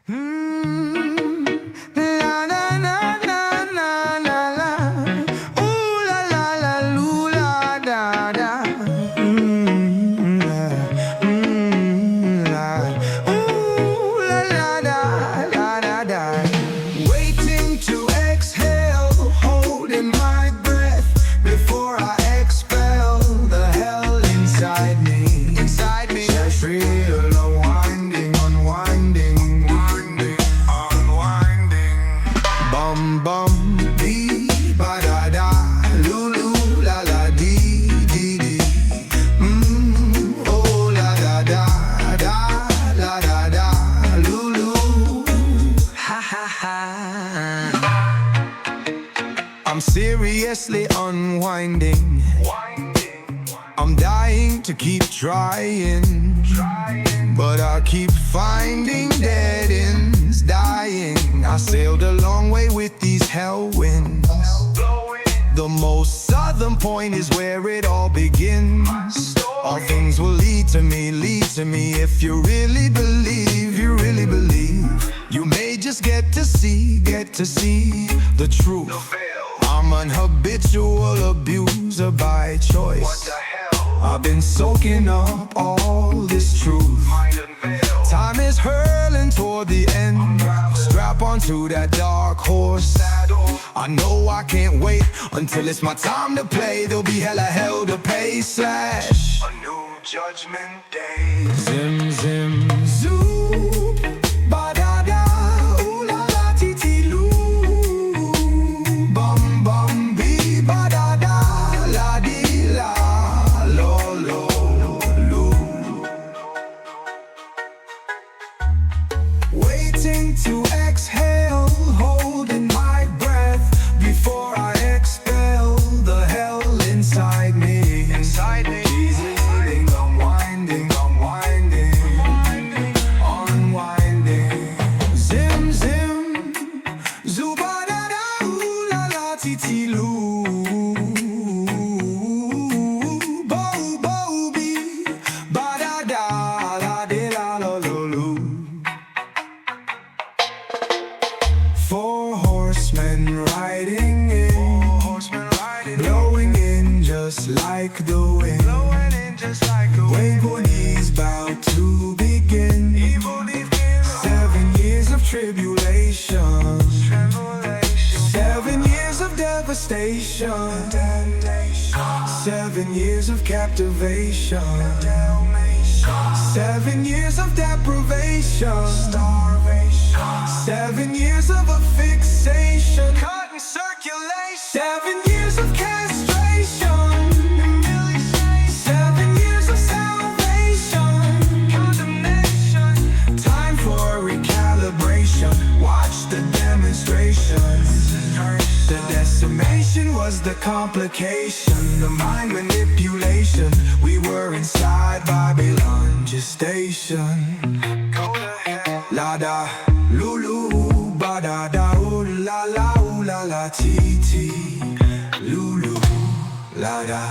La la la la la la la. Ooh la la la loo la da da. La. Ooh la la da da da. Waiting to exhale, holding my breath before I expel the hell inside me. Inside me. Set free, unwinding, unwinding, unwinding. Bum bum dee ba da da, loo la la dee dee dee. Oh la da da da la da da, loo ha ha ha. I'm seriously unwinding. I'm dying to keep trying, but I keep finding dead ends, dying. I sailed a long way with these hell winds. The most southern point is where it all begins. All things will lead to me if you really believe, you really believe. You may just get to see the truth. I'm an habitual abuser by choice. I've been soaking up all this truth. Time is hurling toward the end. Strap onto that dark horse. I know I can't wait until it's my time to play. There'll be hella hell to pay. Slash a new judgment day. Zim zim zoo. Ba da da. Ooh la la ti ti loo. Bum bum bee. Ba da da. La di la. Waiting to exhale, holding my breath before I expel the hell inside me. Inside me. Easing, unwinding, unwinding, unwinding. Zim zim, zuba da da, ooh la la ti ti loo. Bo bo bee, ba da da, la di la lo lo loo. Four horsemen riding in, blowing in just like the wind. Wave's about to begin. 7 years of tribulation, 7 years of devastation, 7 years of captivation, 7 years of deprivation, 7 years of a fixation, cut and circulation, 7 years of castration, 7 years of salvation, condemnation. Time for recalibration. Watch the demonstration. The decimation was the complication, the mind manipulation. We were inside Babylon gestation. Go to hell. La da. Lulu, ba da da, ooh la la, ooh la la, ti ti, Lulu, la da.